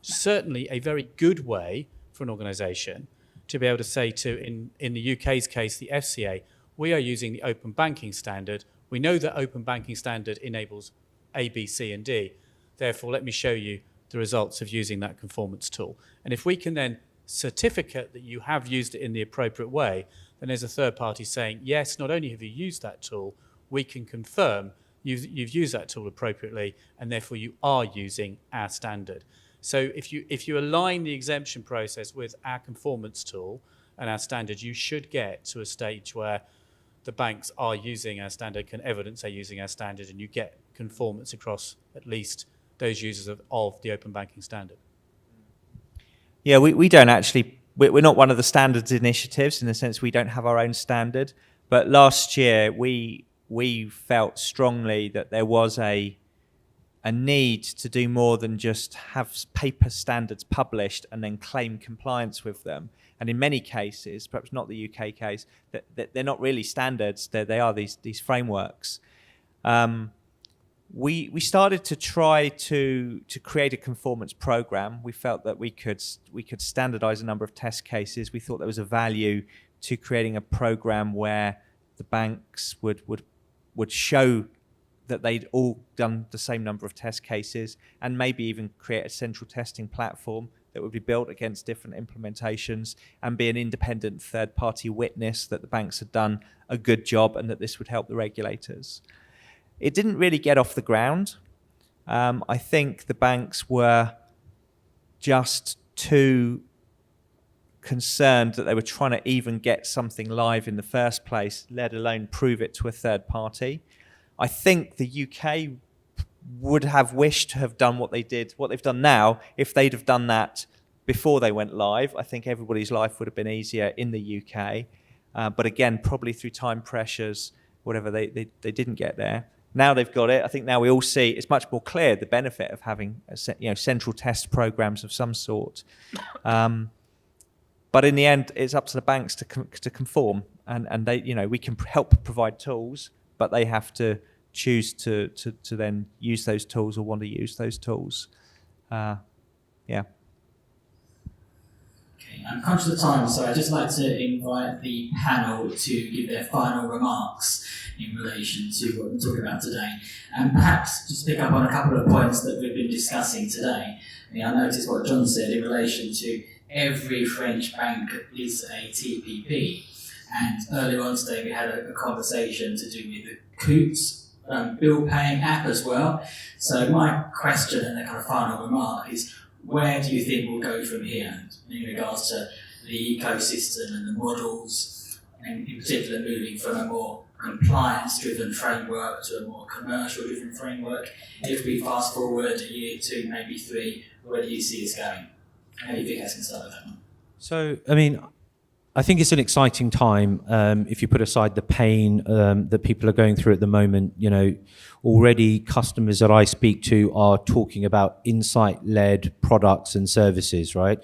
certainly a very good way for an organisation to be able to say to, in the UK's case, the FCA, we are using the open banking standard. We know that open banking standard enables A, B, C, and D. Therefore, let me show you the results of using that conformance tool. And if we can then certificate that you have used it in the appropriate way, then there's a third party saying, yes, not only have you used that tool, we can confirm you've used that tool appropriately, and therefore you are using our standard. So if you align the exemption process with our conformance tool and our standard, you should get to a stage where the banks are using our standard, can evidence they're using our standard, and you get conformance across at least those users of the open banking standard. Yeah, we don't actually, we're not one of the standards initiatives in the sense we don't have our own standard. But last year we felt strongly that there was a need to do more than just have paper standards published and then claim compliance with them. And in many cases, perhaps not the UK case, that they're not really standards, they are these frameworks. We started to try to create a conformance program. We felt that we could standardize a number of test cases. We thought there was a value to creating a program where the banks would show that they'd all done the same number of test cases, and maybe even create a central testing platform that would be built against different implementations and be an independent third-party witness that the banks had done a good job and that this would help the regulators. It didn't really get off the ground. I think the banks were just too concerned that they were trying to even get something live in the first place, let alone prove it to a third party. I think the UK would have wished to have done what they've done now. If they'd have done that before they went live, I think everybody's life would have been easier in the UK. But again, probably through time pressures, whatever, they didn't get there. Now they've got it. I think now we all see it's much more clear the benefit of having central test programs of some sort. But in the end, it's up to the banks to conform, and they, we can help provide tools, but they have to choose to then use those tools or want to use those tools. Yeah. Okay, I'm conscious of time, so I'd just like to invite the panel to give their final remarks in relation to what we're talking about today. And perhaps just pick up on a couple of points that we've been discussing today. I noticed what John said in relation to every French bank is a TPP. And earlier on today we had a conversation to do with the Coots bill paying app as well. So my question and a kind of final remark is, where do you think we'll go from here in regards to the ecosystem and the models, and in particular moving from a more compliance-driven framework to a more commercial-driven framework? If we fast forward a year, 2, maybe 3, where do you see us going? Maybe Vikas can start with that one. So, I think it's an exciting time. If you put aside the pain that people are going through at the moment, already customers that I speak to are talking about insight-led products and services, right?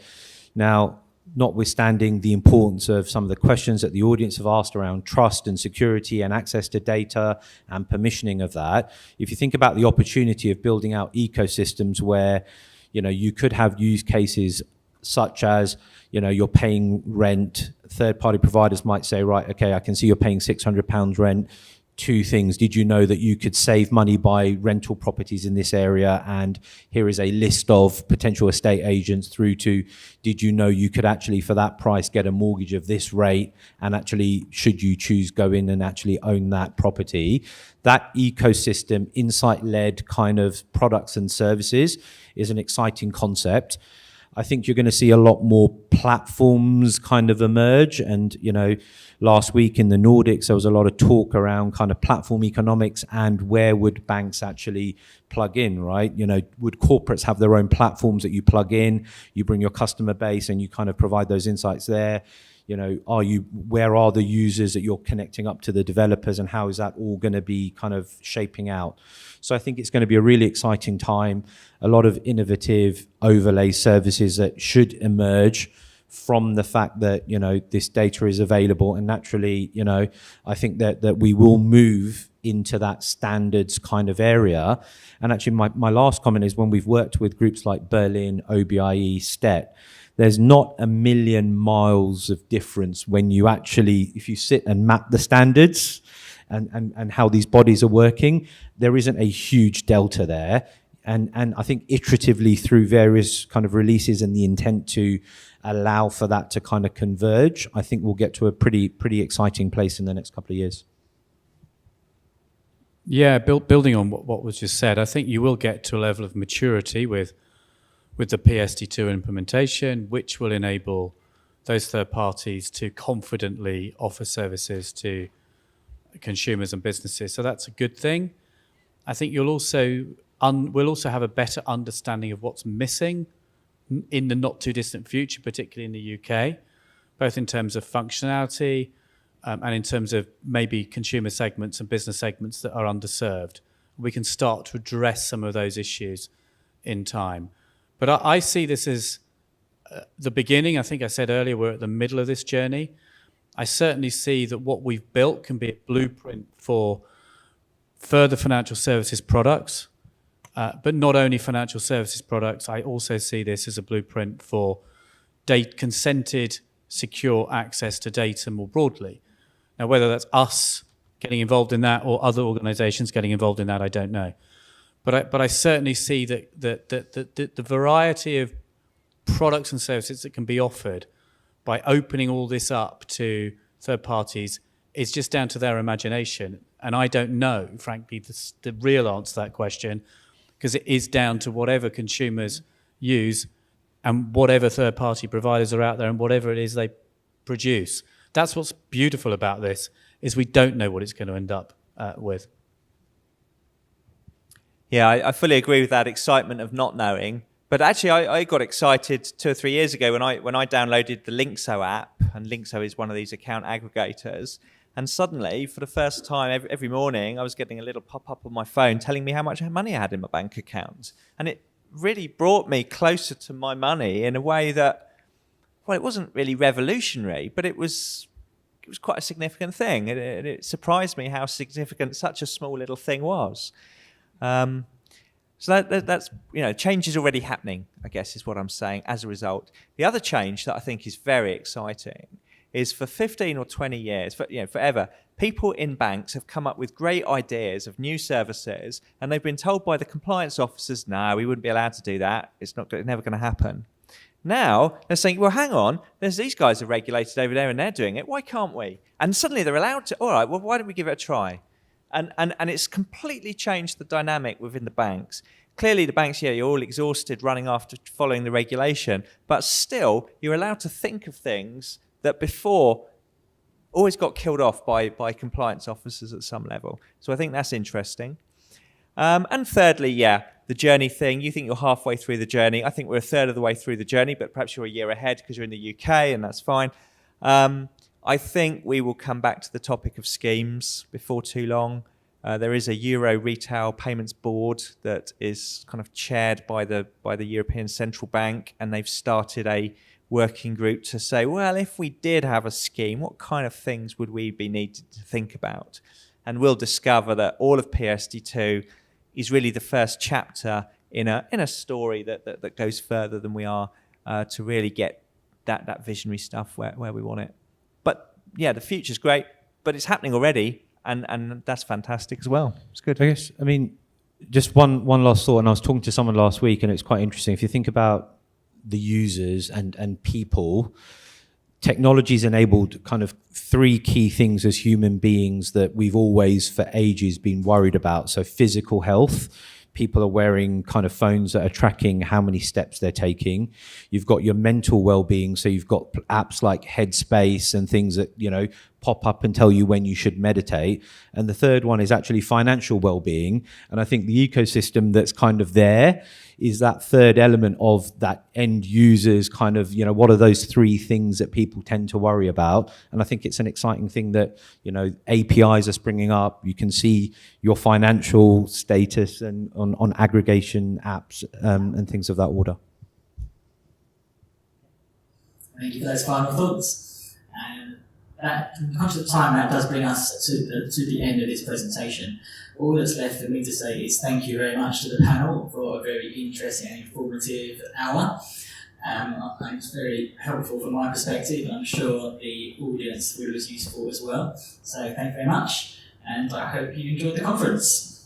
Now, notwithstanding the importance of some of the questions that the audience have asked around trust and security and access to data and permissioning of that, if you think about the opportunity of building out ecosystems where, you could have use cases such as, you're paying rent, third-party providers might say, right, okay, I can see you're paying £600 rent. 2 things. Did you know that you could save money by rental properties in this area? And here is a list of potential estate agents through to, did you know you could actually, for that price, get a mortgage of this rate? And actually, should you choose, go in and actually own that property? That ecosystem, insight-led kind of products and services is an exciting concept. I think you're going to see a lot more platforms kind of emerge. And, last week in the Nordics, there was a lot of talk around kind of platform economics and where would banks actually plug in, right? Would corporates have their own platforms that you plug in, you bring your customer base and you kind of provide those insights there? Where are the users that you're connecting up to the developers, and how is that all going to be kind of shaping out? So I think it's going to be a really exciting time, a lot of innovative overlay services that should emerge from the fact that, this data is available. And naturally, I think that we will move into that standards kind of area. And actually my last comment is, when we've worked with groups like Berlin, OBIE, STET, there's not a million miles of difference when you actually, if you sit and map the standards and how these bodies are working, there isn't a huge delta there. And I think iteratively through various kind of releases and the intent to allow for that to kind of converge, I think we'll get to a pretty exciting place in the next couple of years. Yeah, building on what was just said, I think you will get to a level of maturity with the PSD2 implementation, which will enable those third parties to confidently offer services to consumers and businesses. So that's a good thing. I think we'll also have a better understanding of what's missing in the not too distant future, particularly in the UK, both in terms of functionality and in terms of maybe consumer segments and business segments that are underserved. We can start to address some of those issues in time. But I see this as the beginning. I think I said earlier, we're at the middle of this journey. I certainly see that what we've built can be a blueprint for further financial services products, but not only financial services products. I also see this as a blueprint for consented, secure access to data more broadly. Now, whether that's us getting involved in that or other organizations getting involved in that, I don't know. But I certainly see that the variety of products and services that can be offered by opening all this up to third parties is just down to their imagination. And I don't know, frankly, the real answer to that question, because it is down to whatever consumers use and whatever third-party providers are out there and whatever it is they produce. That's what's beautiful about this, is we don't know what it's going to end up with. Yeah, I fully agree with that excitement of not knowing. But actually, I got excited 2 or 3 years ago when I downloaded the Linkso app, and Linkso is one of these account aggregators. And suddenly, for the first time every morning, I was getting a little pop-up on my phone telling me how much money I had in my bank account. And it really brought me closer to my money in a way that, well, it wasn't really revolutionary, but it was quite a significant thing. It surprised me how significant such a small little thing was. So that's, change is already happening, I guess, is what I'm saying as a result. The other change that I think is very exciting is for 15 or 20 years, forever, people in banks have come up with great ideas of new services, and they've been told by the compliance officers, no, we wouldn't be allowed to do that. It's never going to happen. Now they're saying, well, hang on, these guys are regulated over there and they're doing it. Why can't we? And suddenly they're allowed to. All right, well, why don't we give it a try? And it's completely changed the dynamic within the banks. Clearly, the banks, you're all exhausted running after following the regulation, but still, you're allowed to think of things that before always got killed off by compliance officers at some level. So I think that's interesting. And thirdly, the journey thing. You think you're halfway through the journey. I think we're a third of the way through the journey, but perhaps you're a year ahead because you're in the UK, and that's fine. I think we will come back to the topic of schemes before too long. There is a Euro Retail Payments Board that is kind of chaired by the European Central Bank, and they've started a working group to say, well, if we did have a scheme, what kind of things would we be needed to think about? And we'll discover that all of PSD2 is really the first chapter in a story that goes further than we are to really get that visionary stuff where we want it. But the future's great, but it's happening already, and that's fantastic as well. It's good. I guess, just one last thought, and I was talking to someone last week, and it's quite interesting. If you think about the users and people, technology's enabled kind of 3 key things as human beings that we've always for ages been worried about. So physical health, people are wearing kind of phones that are tracking how many steps they're taking. You've got your mental well-being, so you've got apps like Headspace and things that, you know, pop up and tell you when you should meditate. And the third one is actually financial well-being. And I think the ecosystem that's kind of there is that third element of that end users kind of, you know, what are those three things that people tend to worry about? And I think it's an exciting thing that, you know, APIs are springing up. You can see your financial status and on aggregation apps and things of that order. Thank you for those final thoughts. And that, conscious of time, that does bring us to the end of this presentation. All that's left for me to say is thank you very much to the panel for a very interesting and informative hour. It's very helpful from my perspective, and I'm sure the audience was useful as well. So thank you very much, and I hope you enjoyed the conference.